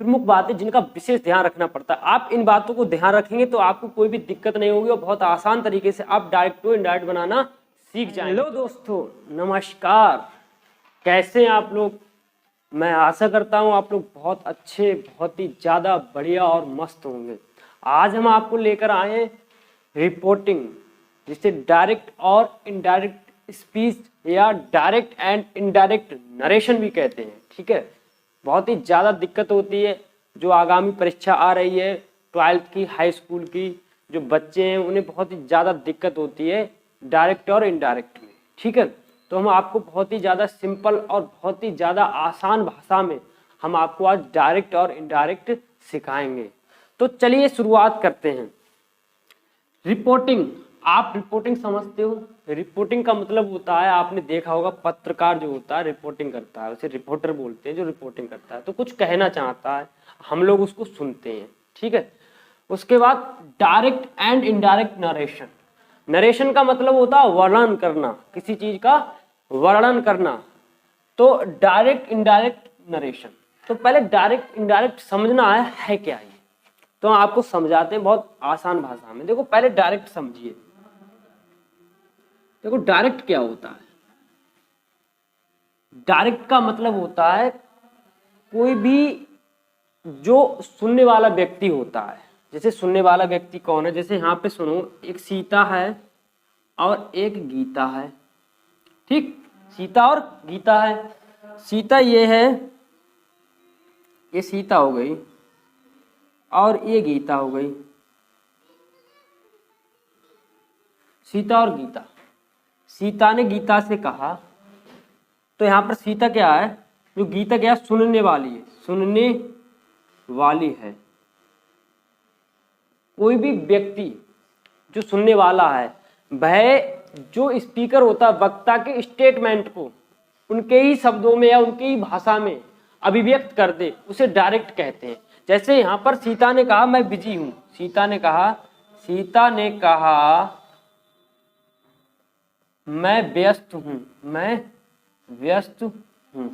प्रमुख बातें जिनका विशेष ध्यान रखना पड़ता है। आप इन बातों को ध्यान रखेंगे तो आपको कोई भी दिक्कत नहीं होगी और बहुत आसान तरीके से आप डायरेक्ट टू इनडायरेक्ट बनाना सीख जाएंगे। हेलो दोस्तों, नमस्कार। कैसे हैं आप लोग? मैं आशा करता हूं आप लोग बहुत अच्छे, बहुत ही ज़्यादा बढ़िया और मस्त होंगे। आज हम आपको लेकर आए हैं रिपोर्टिंग, जिसे डायरेक्ट और इनडायरेक्ट स्पीच या डायरेक्ट एंड इनडायरेक्ट नरेशन भी कहते हैं। ठीक है, बहुत ही ज़्यादा दिक्कत होती है। जो आगामी परीक्षा आ रही है 12th की, हाई स्कूल की, जो बच्चे हैं उन्हें बहुत ही ज़्यादा दिक्कत होती है डायरेक्ट और इनडायरेक्ट में। ठीक है, तो हम आपको बहुत ही ज़्यादा सिंपल और बहुत ही ज़्यादा आसान भाषा में हम आपको आज डायरेक्ट और इनडायरेक्ट सिखाएंगे। तो चलिए शुरुआत करते हैं। रिपोर्टिंग, आप रिपोर्टिंग समझते हो? रिपोर्टिंग का मतलब होता है, आपने देखा होगा पत्रकार जो होता है रिपोर्टिंग करता है, उसे रिपोर्टर बोलते हैं जो रिपोर्टिंग करता है। तो कुछ कहना चाहता है, हम लोग उसको सुनते हैं। ठीक है, उसके बाद direct and indirect narration. Narration का मतलब होता है वर्णन करना, किसी चीज का वर्णन करना। तो डायरेक्ट इनडायरेक्ट नरेशन, तो पहले डायरेक्ट इनडायरेक्ट समझना है क्या ये, तो आपको समझाते हैं बहुत आसान भाषा में। देखो पहले डायरेक्ट समझिए। देखो डायरेक्ट क्या होता है? डायरेक्ट का मतलब होता है कोई भी जो सुनने वाला व्यक्ति होता है। जैसे सुनने वाला व्यक्ति कौन है? जैसे यहाँ पे सुनो, एक सीता है और एक गीता है। ठीक, सीता और गीता है। सीता ये है, ये सीता हो गई और ये गीता हो गई। सीता और गीता, सीता ने गीता से कहा, तो यहाँ पर सीता क्या है? जो गीता क्या? सुनने वाली है, सुनने वाली है। कोई भी व्यक्ति जो सुनने वाला है, वह जो स्पीकर होता है वक्ता के स्टेटमेंट को उनके ही शब्दों में या उनकी ही भाषा में अभिव्यक्त कर दे, उसे डायरेक्ट कहते हैं। जैसे यहाँ पर सीता ने कहा मैं बिजी हूं, सीता ने कहा मैं व्यस्त हूं, मैं व्यस्त हूं।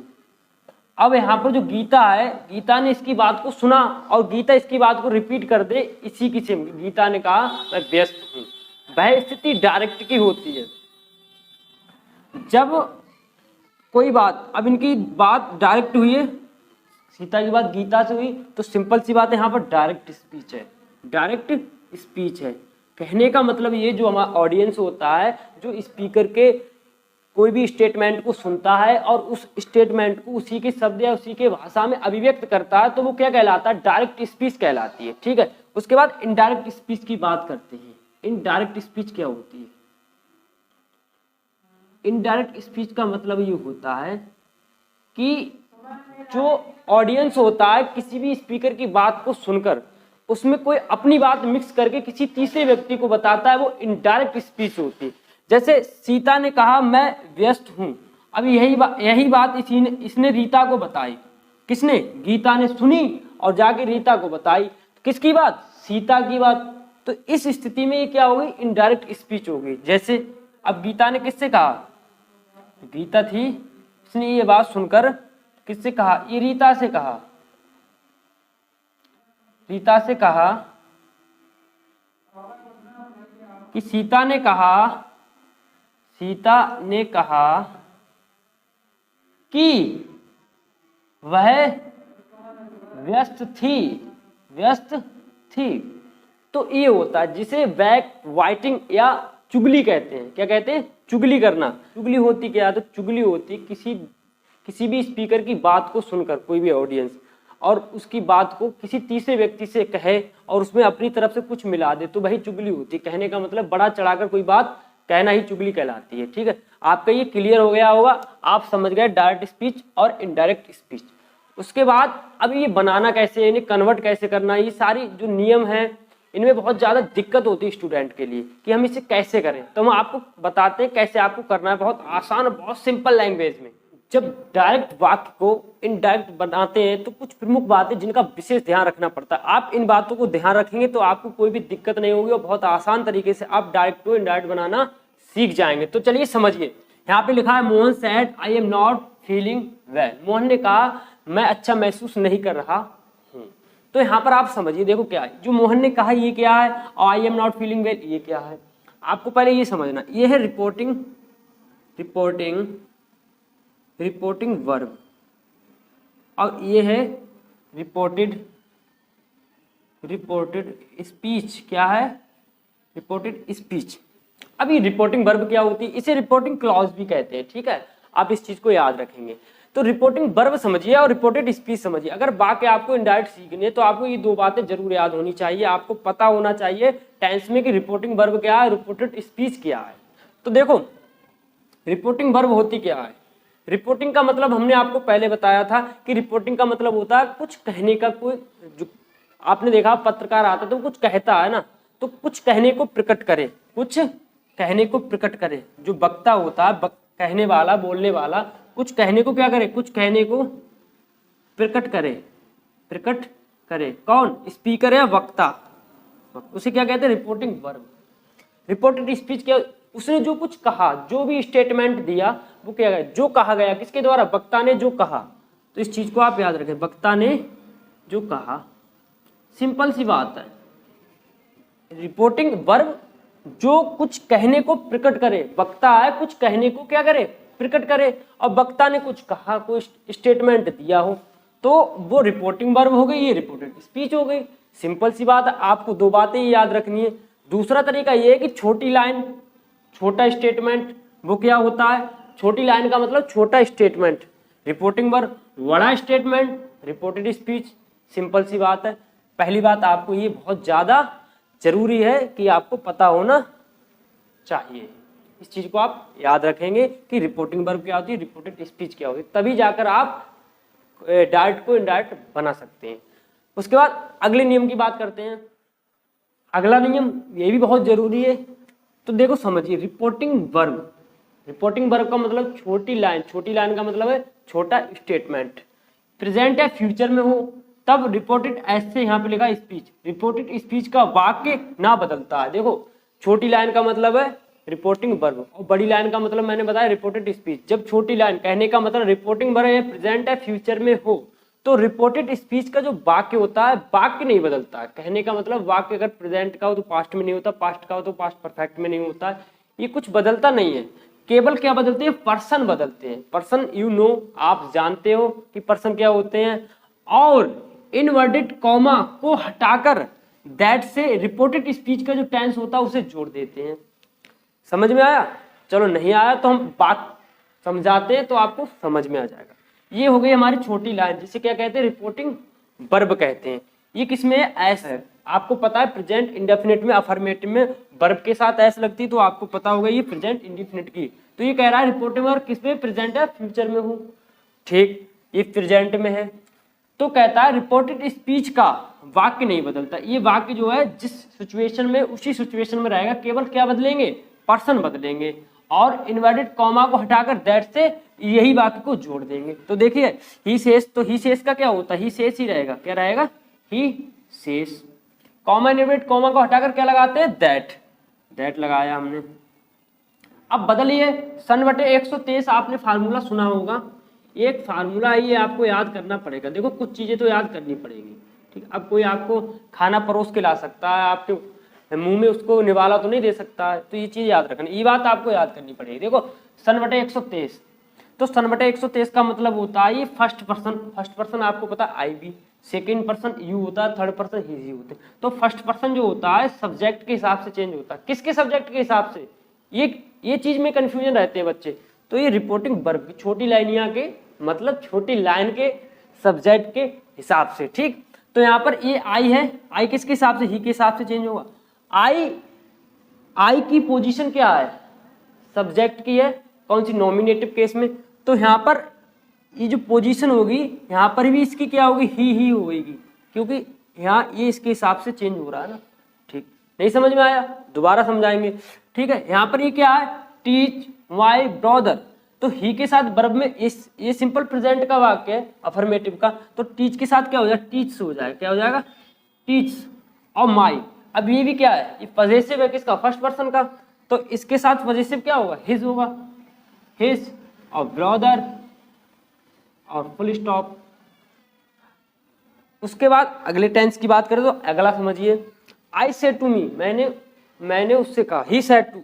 अब यहाँ पर जो गीता है, गीता ने इसकी बात को सुना और गीता इसकी बात को रिपीट कर दे इसी की सेम। गीता ने कहा मैं व्यस्त हूं। वह स्थिति डायरेक्ट की होती है। जब कोई बात, अब इनकी बात डायरेक्ट हुई है, सीता की बात गीता से हुई, तो सिंपल सी बात है, यहाँ पर डायरेक्ट स्पीच है। डायरेक्ट स्पीच है। कहने का मतलब ये, जो हमारा ऑडियंस होता है, जो स्पीकर के कोई भी स्टेटमेंट को सुनता है और उस स्टेटमेंट को उसी के शब्द या उसी के भाषा में अभिव्यक्त करता है, तो वो क्या कहलाता है? डायरेक्ट स्पीच कहलाती है। ठीक है, उसके बाद इनडायरेक्ट स्पीच की बात करते हैं। इनडायरेक्ट स्पीच क्या होती है? इनडायरेक्ट स्पीच का मतलब ये होता है कि जो ऑडियंस होता है किसी भी स्पीकर की बात को सुनकर उसमें कोई अपनी बात मिक्स करके किसी तीसरे व्यक्ति को बताता है, वो इनडायरेक्ट स्पीच होती है। जैसे सीता ने कहा मैं व्यस्त हूं, अब यही बात इसने रीता को बताई। किसने? गीता ने सुनी और जाके रीता को बताई। किसकी बात? सीता की बात। तो इस स्थिति में ये क्या हो गई? इनडायरेक्ट स्पीच हो गई। जैसे अब गीता ने किससे कहा? गीता थी, इसने ये बात सुनकर किससे कहा? ये रीता से कहा। रीता से कहा कि सीता ने कहा कि वह व्यस्त थी। तो ये होता है जिसे बैक वाइटिंग या चुगली कहते हैं। क्या कहते हैं? चुगली करना। चुगली होती क्या है? तो चुगली होती किसी भी स्पीकर की बात को सुनकर कोई भी ऑडियंस और उसकी बात को किसी तीसरे व्यक्ति से कहे और उसमें अपनी तरफ से कुछ मिला दे, तो वही चुगली होती है। कहने का मतलब बढ़ा चढ़ाकर कोई बात कहना ही चुगली कहलाती है। ठीक है, आपका ये क्लियर हो गया होगा, आप समझ गए डायरेक्ट स्पीच और इनडायरेक्ट स्पीच। उसके बाद अब ये बनाना कैसे, इन्हें कन्वर्ट कैसे करना, ये सारी जो नियम है इनमें बहुत ज़्यादा दिक्कत होती है स्टूडेंट के लिए कि हम इसे कैसे करें। तो हम आपको बताते हैं कैसे आपको करना है, बहुत आसान और बहुत सिंपल लैंग्वेज में। जब डायरेक्ट वाक्य को इनडायरेक्ट बनाते हैं तो कुछ प्रमुख बातें जिनका विशेष ध्यान रखना पड़ता है। आप इन बातों को ध्यान रखेंगे तो आपको कोई भी दिक्कत नहीं होगी और बहुत आसान तरीके से आप डायरेक्ट टू इनडायरेक्ट बनाना सीख जाएंगे। तो चलिए समझिए, यहाँ पे लिखा है Mohan said I am not feeling well. Mohan ने कहा मैं अच्छा महसूस नहीं कर रहा हूँ। तो यहाँ पर आप समझिए, देखो क्या है जो मोहन ने कहा, ये क्या है, I am not feeling well, ये क्या है। आपको पहले ये समझना, ये है रिपोर्टिंग वर्ब, और ये है रिपोर्टेड स्पीच। क्या है? Reported speech. अब ये रिपोर्टिंग वर्ब क्या होती है, इसे रिपोर्टिंग क्लॉज भी कहते हैं, ठीक है। आप इस चीज को याद रखेंगे। तो रिपोर्टिंग वर्ब समझिए और रिपोर्टेड स्पीच समझिए। अगर वाक्य आपको इनडायरेक्ट सीखने है तो आपको ये दो बातें जरूर याद होनी चाहिए। आपको पता होना चाहिए टेंस में कि रिपोर्टिंग वर्ब क्या है, रिपोर्टेड स्पीच क्या है। तो देखो रिपोर्टिंग वर्ब होती क्या है। रिपोर्टिंग का मतलब हमने आपको पहले बताया था कि रिपोर्टिंग का मतलब होता है कुछ कहने का, कोई जो आपने देखा पत्रकार आता तो कुछ कहता है ना, तो कुछ कहने को प्रकट करे, कुछ कहने को प्रकट करे। जो वक्ता होता है, कहने वाला, बोलने वाला, कुछ कहने को क्या करे, कुछ कहने को प्रकट करे। कौन? स्पीकर या वक्ता, उसे क्या कहते हैं? Reporting verb. रिपोर्टेड स्पीच क्या, उसने जो कुछ कहा, जो भी स्टेटमेंट दिया वो क्या है, जो कहा गया, किसके द्वारा? वक्ता ने जो कहा। तो इस चीज को आप याद रखें, वक्ता ने जो कहा। सिंपल सी बात है, रिपोर्टिंग वर्ब जो कुछ कहने को प्रकट करे। वक्ता है, कुछ कहने को क्या करे, प्रकट करे, और वक्ता ने कुछ कहा, कोई स्टेटमेंट दिया हो, तो वो रिपोर्टिंग वर्ब हो गई, ये रिपोर्टेड स्पीच हो गई। सिंपल सी बात है, आपको दो बातें याद रखनी है। दूसरा तरीका ये है कि छोटी लाइन, छोटा स्टेटमेंट, वो क्या होता है? छोटी लाइन का मतलब छोटा स्टेटमेंट, रिपोर्टिंग वर्ब। बड़ा स्टेटमेंट, रिपोर्टेड स्पीच। सिंपल सी बात है। पहली बात आपको ये बहुत ज्यादा जरूरी है कि आपको पता होना चाहिए। इस चीज को आप याद रखेंगे कि रिपोर्टिंग वर्ब क्या होती है, रिपोर्टेड स्पीच क्या होती है, तभी जाकर आप डायरेक्ट को इनडायरेक्ट बना सकते हैं। उसके बाद अगले नियम की बात करते हैं। अगला नियम ये भी बहुत जरूरी है। तो देखो समझिए, रिपोर्टिंग वर्ब का मतलब छोटी लाइन। छोटी लाइन का मतलब है छोटा स्टेटमेंट। प्रेजेंट या फ्यूचर में हो तब रिपोर्टेड, ऐसे यहाँ पे लिखा स्पीच। रिपोर्टेड स्पीच का वाक्य ना बदलता है। देखो छोटी लाइन का मतलब है रिपोर्टिंग वर्ब, और बड़ी लाइन का मतलब मैंने बताया रिपोर्टेड स्पीच। जब छोटी लाइन कहने का मतलब रिपोर्टिंग वर्ब है, प्रेजेंट या फ्यूचर में हो, तो रिपोर्टेड स्पीच का जो वाक्य होता है, वाक्य नहीं बदलता है। कहने का मतलब वाक्य अगर प्रेजेंट का हो तो पास्ट में नहीं होता, पास्ट का हो तो पास्ट परफेक्ट में नहीं होता, ये कुछ बदलता नहीं है। केवल क्या बदलते हैं? पर्सन बदलते हैं। पर्सन, यू नो, आप जानते हो कि पर्सन क्या होते हैं। और इनवर्टेड कॉमा को हटाकर दैट से रिपोर्टेड स्पीच का जो टेंस होता है उसे जोड़ देते हैं। समझ में आया? चलो नहीं आया तो हम बात समझाते हैं तो आपको समझ में आ जाएगा। ये हो गई हमारी छोटी लाइन, जिसे क्या कहते हैं? रिपोर्टिंग वर्ब कहते हैं। ये किसमें है? एस है। आपको पता है प्रेजेंट इंडेफिनिट में, अफर्मेटिव में वर्ब के साथ एस लगती है, तो आपको पता होगा ये प्रेजेंट इंडेफिनिट की। तो ये कह रहा है रिपोर्टिंग वर्ब किसमें? प्रेजेंट या फ्यूचर में हो। ठीक, ये प्रेजेंट में है, तो कहता है रिपोर्टेड स्पीच का वाक्य नहीं बदलता। ये वाक्य जो है जिस सिचुएशन में, उसी सिचुएशन में रहेगा, केवल क्या बदलेंगे? पर्सन बदलेंगे, और इनवर्टेड कॉमा को हटाकर दैट से यही वाक्य को जोड़ देंगे। तो देखिए ही सेज, तो ही सेज का क्या होता है? ही सेज ही रहेगा। क्या रहेगा? He says. Comma, inverted comma को हटाकर क्या लगाते हैं? दैट लगाया हमने। अब बदलिए, सन बटे 123 आपने फार्मूला सुना होगा। एक फार्मूला है, ये आपको याद करना पड़ेगा। देखो कुछ चीजें तो याद करनी पड़ेगी, ठीक। अब कोई आपको खाना परोस के ला सकता है, आपके मुंह में उसको निवाला तो नहीं दे सकता है, तो ये चीज याद रखनी, ये बात आपको याद करनी पड़ेगी। देखो सन बटे 123, तो सन बटे 123 का मतलब होता है ये फर्स्ट पर्सन आपको पता है आई बी, सेकेंड पर्सन यू होता है, थर्ड पर्सन ही होते हैं। तो फर्स्ट पर्सन जो होता है सब्जेक्ट के हिसाब से चेंज होता है। किसके सब्जेक्ट के हिसाब से? ये चीज में कंफ्यूजन रहते हैं बच्चे। तो ये रिपोर्टिंग वर्ब की छोटी लाइन यहाँ के मतलब छोटी लाइन के सब्जेक्ट के हिसाब से, ठीक। तो यहाँ पर ये आई है, आई किसके हिसाब से? ही के हिसाब से चेंज होगा। आई की पोजीशन क्या है? सब्जेक्ट की है। कौन सी? नॉमिनेटिव केस में। तो यहाँ पर ये जो पोजीशन होगी, यहाँ पर भी इसकी क्या होगी? ही होगी, क्योंकि यहाँ ये इसके हिसाब से चेंज हो रहा है ना, ठीक। नहीं समझ में आया? दोबारा समझाएंगे, ठीक है। यहाँ पर ये क्या है? Teach my brother. तो ही के साथ वर्ब में ये सिंपल प्रेजेंट का वाक्य है, अफर्मेटिव का, तो टीच के साथ क्या हो जाएगा? टीच हो जाएगा। क्या हो जाएगा? टीच। और माई, अब ये भी क्या है? ये पजेसिव है किसका? फर्स्ट पर्सन का। तो इसके साथ पजेसिव क्या होगा? हिज होगा। हिज और ब्रदर और फुल स्टॉप। उसके बाद अगले टेंस की बात करें तो अगला समझिए, आई से टू मी, मैंने उससे कहा, ही सेड टू,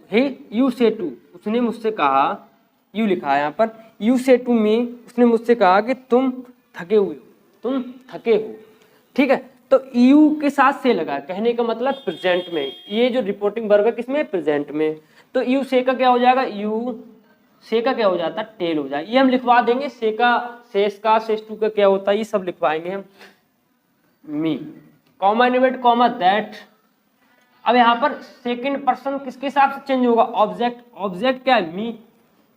यू से टू, उसने मुझसे कहा, यू लिखा है यहाँ पर, यू से टू मी, उसने मुझसे कहा कि तुम थके हुए हो, तुम थके हो। ठीक है, तो यू के साथ से लगा, कहने का मतलब प्रेजेंट में, ये जो रिपोर्टिंग वर्ब है किसमें, प्रेजेंट में, तो यू से का क्या हो जाएगा, यू से का क्या हो जाता है, टेल हो जाएगा। ये हम लिखवा देंगे, से का, सेस का, सेस टू का क्या होता है, ये सब लिखवाएंगे हम। मी, कॉमा इनवर्ट कॉमा दैट। अब यहाँ पर सेकंड पर्सन किसके हिसाब से चेंज होगा, ऑब्जेक्ट, ऑब्जेक्ट क्या है, मी,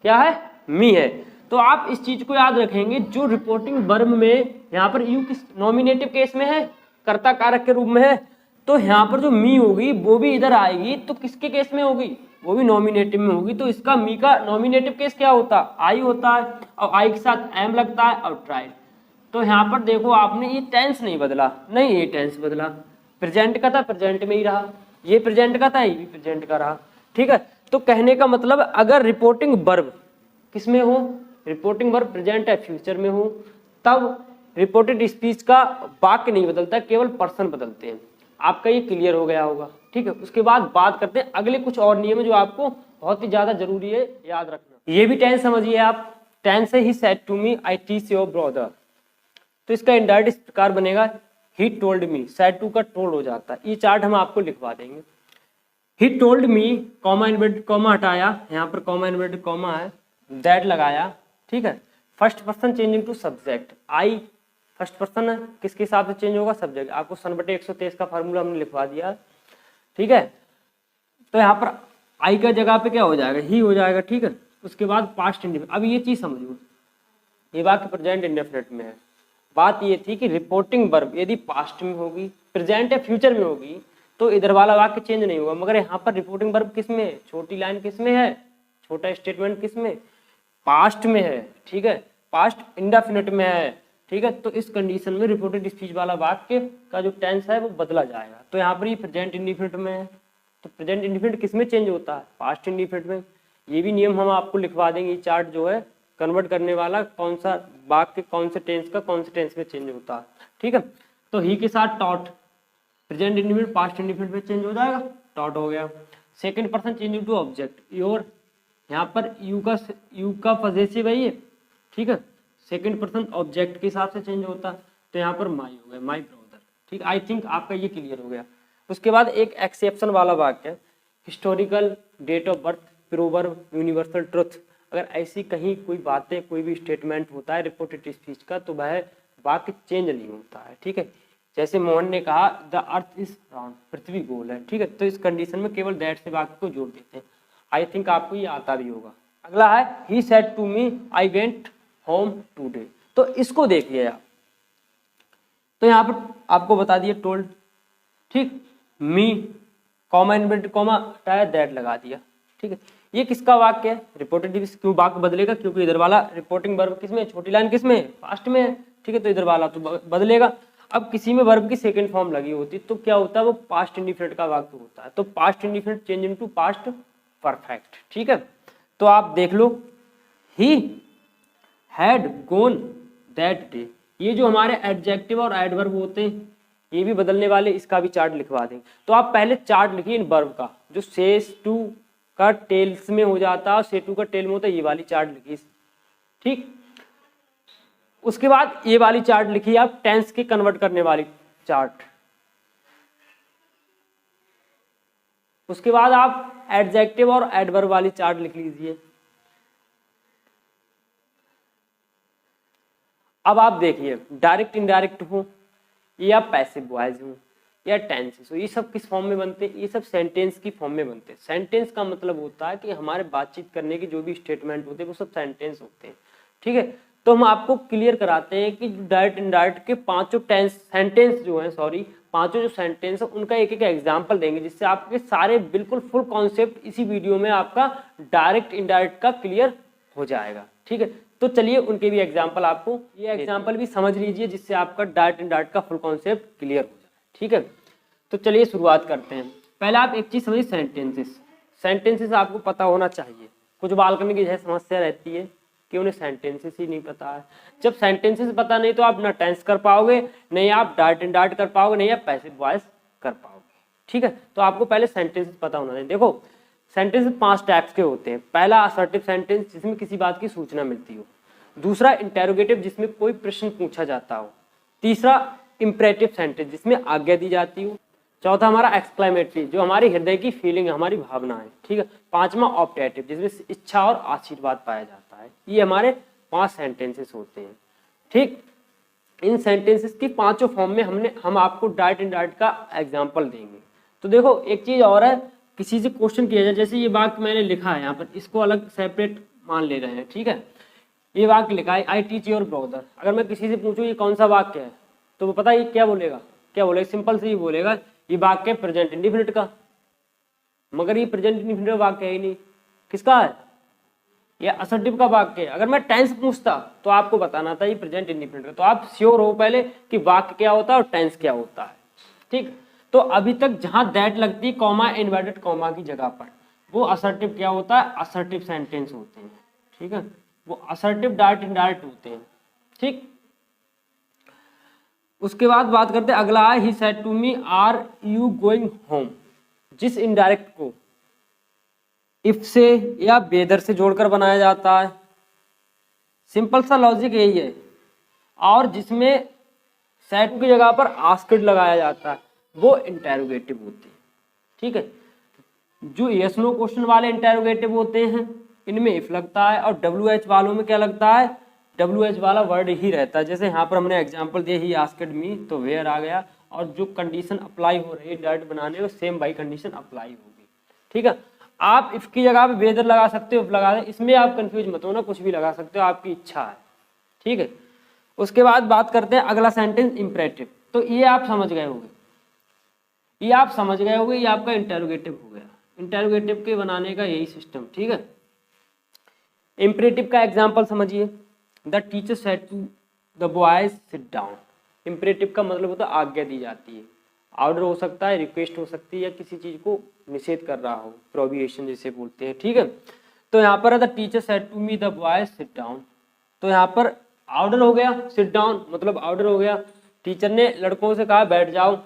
क्या है, मी है। तो आप इस चीज को याद रखेंगे, जो रिपोर्टिंग वर्ब में यहाँ पर यू किस नॉमिनेटिव केस में है, कर्ता कारक के रूप में है, तो यहाँ पर जो मी होगी वो भी इधर आएगी, तो किसके केस में होगी, वो भी नॉमिनेटिव में होगी। तो इसका मी का नॉमिनेटिव केस क्या होता है, आई होता है, और आई के साथ एम लगता है और ट्राइड। तो यहाँ पर देखो आपने ये टेंस नहीं बदला, नहीं ये टेंस बदला, प्रेजेंट का था प्रेजेंट में ही रहा, ये प्रेजेंट का था ये भी प्रेजेंट का रहा। ठीक है, तो कहने का मतलब अगर रिपोर्टिंग वर्ब किसमें हो, रिपोर्टिंग वर्ब प्रेजेंट या फ्यूचर में हो, तब रिपोर्टेड स्पीच का वाक्य नहीं बदलता, केवल पर्सन बदलते हैं। आपका ये क्लियर हो गया होगा। ठीक है, उसके बाद बात करते हैं अगले कुछ और नियम जो आपको बहुत ही ज्यादा जरूरी है याद रखना। ये भी टेंस समझिए आप, टेंस है he said to me I teach your brother, तो इसका इनडायरेक्ट इस प्रकार बनेगा, he told me, said to का टोल्ड हो जाता है। ये चार्ट हम आपको लिखवा देंगे। He told me, comma inverted comma हटाया, यहाँ पर कॉमा इनवर्टेड कॉमा है, दैट लगाया। ठीक है, first person changing to subject, I first person है, किसके हिसाब से चेंज होगा, सब्जेक्ट। आपको 1/123 का फार्मूला हमने लिखवा दिया। ठीक है, तो यहाँ पर आई का जगह पे क्या हो जाएगा, ही हो जाएगा। ठीक है, उसके बाद पास्ट इंडेफिनिट। अब ये चीज समझो, ये वाक्य प्रेजेंट इंडेफिनिट में है। बात ये थी कि रिपोर्टिंग वर्ब यदि पास्ट में होगी, प्रेजेंट या फ्यूचर में होगी, तो इधर वाला वाक्य चेंज नहीं होगा। मगर यहाँ पर रिपोर्टिंग वर्ब किस में है, छोटी लाइन किस में है, छोटा स्टेटमेंट किस में, पास्ट में है। ठीक है, पास्ट इंडेफिनिट में है। ठीक है, तो इस कंडीशन में रिपोर्टेड स्पीच वाला वाक्य का जो टेंस है वो बदला जाएगा। तो यहाँ पर ये प्रेजेंट इंडेफिनिट में है, तो प्रेजेंट इंडेफिनिट किस में चेंज होता है, पास्ट इंडेफिनिट में। ये भी नियम हम आपको लिखवा देंगे। ये चार्ट जो है कन्वर्ट करने वाला, कौन सा वाक्य कौन से टेंस का कौन से टेंस में चेंज होता है। ठीक है, तो ही के साथ taught, present indefinite past indefinite में चेंज हो जाएगा, टॉट हो गया। Second person changing to object, your, यहाँ पर यू का पजेसिव है ये। ठीक है, सेकंड पर्सन ऑब्जेक्ट के हिसाब से चेंज होता है, तो यहाँ पर माई हो गया, माई ब्रदर। ठीक, आई थिंक आपका ये क्लियर हो गया। उसके बाद एक एक्सेप्शन वाला वाक्य, historical, date of birth, proverb, universal truth. अगर ऐसी कहीं कोई बातें, कोई भी स्टेटमेंट होता है रिपोर्टेड स्पीच का, तो वह वाक्य चेंज नहीं होता है। ठीक है, जैसे मोहन ने कहा द अर्थ इज राउंड, पृथ्वी गोल है। ठीक है, तो इस कंडीशन में केवल दैट से वाक्य को जोड़ देते हैं। आई थिंक आपको ये आता भी होगा। अगला है he said to me I went home today, तो इसको देखिए आप, तो यहाँ पर आपको बता दिया टोल्ड। ठीक, मी, कॉमा इनवर्टेड कॉमा हटाया, दैट लगा दिया। ठीक है, ये किसका वाक्य है, रिपोर्टेड। क्यों वाक्य बदलेगा, क्योंकि इधर वाला रिपोर्टिंग वर्ब किसमें, छोटी लाइन किसमें, पास्ट में है। ठीक है, तो इधर वाला तो बदलेगा। अब किसी में वर्ब की सेकंड फॉर्म लगी होती तो क्या होता है, वो पास्ट इंडिफिनिट का वाक्य होता है। तो past indefinite change into past perfect. ठीक है, तो आप देख लो, he had gone that day, ये जो हमारे एडजेक्टिव और एडवर्ब होते हैं ये भी बदलने वाले, इसका भी चार्ट लिखवा देंगे। तो आप पहले चार्ट लिखिए इन वर्ब का, जो सेस टू का टेल्स में हो जाता है, से टू का टेल में होता है, ये वाली चार्ट लिखिए। ठीक, उसके बाद ये वाली चार्ट लिखिए आप, टेंस की कन्वर्ट करने वाली चार्ट। उसके बाद आप एडजेक्टिव और एडवर्ब वाली चार्ट लिख लीजिए। अब आप देखिए, डायरेक्ट इनडायरेक्ट हो या पैसिव वॉइस हो या टेंसेस हो, ये सब किस फॉर्म में बनते हैं, ये सब सेंटेंस की फॉर्म में बनते हैं। सेंटेंस का मतलब होता है कि हमारे बातचीत करने के जो भी स्टेटमेंट होते हैं वो सब सेंटेंस होते हैं। ठीक है, तो हम आपको क्लियर कराते हैं कि डायरेक्ट इनडायरेक्ट के पांचों सेंटेंस जो है, पांचों जो सेंटेंस है उनका एक एक एग्जाम्पल देंगे, जिससे आपके सारे बिल्कुल फुल कॉन्सेप्ट इसी वीडियो में आपका डायरेक्ट इनडायरेक्ट का क्लियर हो जाएगा। ठीक है, तो चलिए उनके भी एग्जाम्पल, आपको ये एग्जाम्पल भी समझ लीजिए, जिससे आपका डायरेक्ट इनडायरेक्ट का फुल कॉन्सेप्ट क्लियर हो जाए। ठीक है, तो चलिए शुरुआत करते हैं। पहले आप एक चीज समझिए, सेंटेंसेस आपको पता होना चाहिए। कुछ बालकनी की जैसे समस्या रहती है कि उन्हें सेंटेंसेस ही नहीं पता है। जब सेंटेंसेस पता नहीं तो आप ना टेंस कर पाओगे, नहीं आप डार्ट एंड डार्ट कर पाओगे, नहीं आप पैसिव वॉइस कर पाओगे। ठीक है, तो आपको पहले सेंटेंसेस पता होना चाहिए। देखो सेंटेंस 5 टाइप्स के होते हैं। पहला असर्टिव सेंटेंस जिसमें किसी बात की सूचना मिलती हो, दूसरा इंटेरोगेटिव जिसमें कोई प्रश्न पूछा जाता हो, तीसरा इंपरेटिव सेंटेंस जिसमें आज्ञा दी जाती हो, चौथा हमारा एक्सक्लेमेटरी जो हमारी हृदय की फीलिंग हमारी भावना है। ठीक है, पांचवा ऑप्टेटिव जिसमें इच्छा और आशीर्वाद पाया जाता है। ये हमारे 5 सेंटेंसेस होते हैं। ठीक, इन सेंटेंसेस की पांचों फॉर्म में हम आपको डार्ट एंड डार्ट का एग्जाम्पल देंगे। तो देखो एक चीज और है, किसी से क्वेश्चन किया जाए, जैसे ये वाक्य मैंने लिखा है यहाँ पर, इसको अलग सेपरेट मान ले रहे हैं। ठीक है, ये वाक्य लिखा है आई टीच योर ब्रदर। अगर मैं किसी से पूछूं ये कौन सा वाक्य है, तो वो पता है क्या बोलेगा, सिंपल से ही बोलेगा ये वाक्य प्रेजेंट इंडिफिनिट का। मगर ये प्रेजेंट इंडिफिनिट वाक्य है ही नहीं, किसका है, ये असर्टिव का वाक्य है। अगर मैं टेंस पूछता तो आपको बताना था ये प्रेजेंट इंडिफिनिट का। तो आप श्योर हो पहले कि वाक्य क्या होता है और टेंस क्या होता है। ठीक, तो अभी तक जहां दैट लगती है कॉमा इन्वर्टेड कॉमा की जगह पर, वो असर्टिव क्या होता है, असर्टिव सेंटेंस होते हैं। ठीक है, वो असर्टिव डार्ट इनडार्ट होते हैं। ठीक, उसके बाद बात करते हैं अगला है he said to me are you going home. जिस इनडायरेक्ट को इफ से या वेदर से जोड़कर बनाया जाता है, सिंपल सा लॉजिक यही है। और जिसमें सेड की जगह पर आस्क्ड लगाया जाता है वो इंटेरोगेटिव होते हैं। ठीक है, जो यस नो क्वेश्चन वाले इंटेरोगेटिव होते हैं इनमें इफ लगता है, और WH वालों में क्या लगता है, WH वाला वर्ड ही रहता है। जैसे यहाँ पर हमने एग्जांपल दिया ही आस्क्ड मी, तो वेयर आ गया, और जो कंडीशन अप्लाई हो रही है डार्ट बनाने में सेम बाई कंडीशन अप्लाई होगी। ठीक है, आप इफ की जगह पे वेदर लगा सकते हो, लगा दें, इसमें आप कंफ्यूज मत हो ना, कुछ भी लगा सकते हो, आपकी इच्छा है। ठीक है, उसके बाद बात करते हैं अगला सेंटेंस इंपरेटिव। तो ये आप समझ गए होंगे, ये आपका इंटेरोगेटिव हो गया। इंटेरोगेटिव के बनाने का यही सिस्टम। ठीक है, इंपरेटिव का एग्जांपल समझिए, the teacher said to the boys sit down. Imperative का मतलब होता है आज्ञा दी जाती है, ऑर्डर हो सकता है, रिक्वेस्ट हो सकती है, या किसी चीज को निषेध कर रहा हो, प्रोहिबिशन जिसे बोलते हैं। ठीक है, तो यहाँ पर है the teacher said to me the boys sit down. तो यहाँ पर ऑर्डर हो गया, सिट डाउन मतलब ऑर्डर हो गया, टीचर ने लड़कों से कहा बैठ जाओ।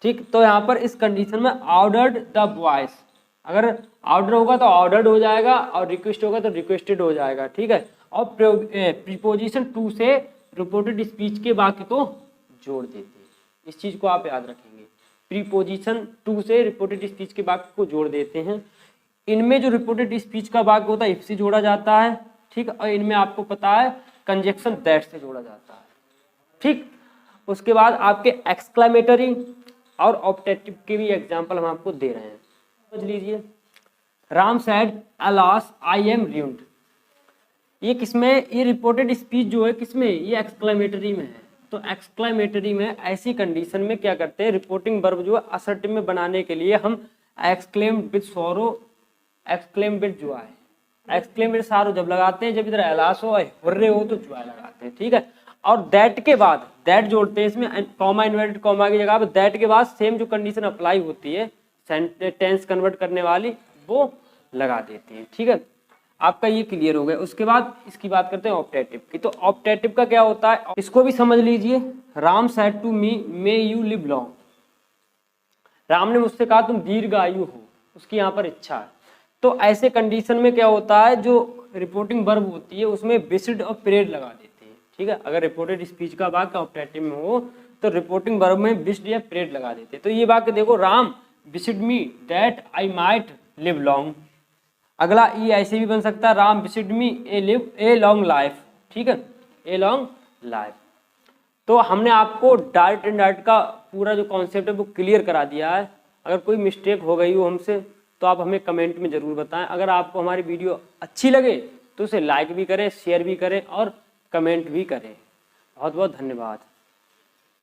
ठीक, तो यहाँ पर इस कंडीशन में ऑर्डर्ड द बॉयज, अगर ऑर्डर होगा तो ऑर्डर्ड हो जाएगा, और रिक्वेस्ट होगा तो रिक्वेस्टेड हो जाएगा। ठीक है, और प्रीपोजिशन टू से रिपोर्टेड स्पीच के वाक्य को जोड़ देते हैं। इस चीज को आप याद रखेंगे, प्रीपोजिशन टू से रिपोर्टेड स्पीच के वाक्य को जोड़ देते हैं। इनमें जो रिपोर्टेड स्पीच का वाक्य होता है इफ से जोड़ा जाता है। ठीक, और इनमें आपको पता है कंजक्शन दैट से जोड़ा जाता है। ठीक, उसके बाद आपके एक्सक्लेमेटरी और ऑप्टेटिव के भी एग्जाम्पल हम आपको दे रहे हैं, समझ लीजिए। Ram said alas I am ruined. ये किसमें, ये रिपोर्टेड स्पीच जो है किसमें, ये एक्सक्लेमेटरी में है। तो एक्सक्लेमेटरी में ऐसी कंडीशन में क्या करते हैं, रिपोर्टिंग वर्ब जो है असर्टिव में बनाने के लिए हम exclaim with sorrow, exclaim with Joy, exclaim with sorrow जब लगाते हैं, जब इधर अलास हो हुर्रे हो तो जॉय लगाते हैं। ठीक है, और दैट के बाद दैट जोड़ते हैं इसमें, कॉमा इन्वर्टेड कॉमा की जगह पर दैट के बाद सेम जो कंडीशन अप्लाई होती है टेंस कन्वर्ट करने वाली वो लगा देते हैं। ठीक है, आपका ये क्लियर हो गया। उसके बाद इसकी बात करते हैं ऑप्टेटिव की। तो ऑप्टेटिव का क्या होता है, इसको भी समझ लीजिए। Ram said to me may you live long. Ram ने मुझसे कहा तुम दीर्घायु हो, उसकी यहाँ पर इच्छा है। तो ऐसे कंडीशन में क्या होता है, जो रिपोर्टिंग वर्ब होती है उसमें विशिड और पीरियड लगा देते हैं। ठीक है, अगर रिपोर्टेड स्पीच का वाक्य ऑप्टेटिव में हो तो रिपोर्टिंग वर्ब में विशिड या पीरियड लगा देते हैं। तो ये वाक्य देखो, Ram wished me that I might live long. अगला ये ऐसे भी बन सकता है, Ram wished me a live a long life. ठीक है, ए लॉन्ग लाइफ। तो हमने आपको डार्ट एंड डार्ट का पूरा जो कॉन्सेप्ट है वो क्लियर करा दिया है। अगर कोई मिस्टेक हो गई हो हमसे तो आप हमें कमेंट में ज़रूर बताएं। अगर आपको हमारी वीडियो अच्छी लगे तो उसे लाइक भी करें, शेयर भी करें और कमेंट भी करें। बहुत बहुत धन्यवाद।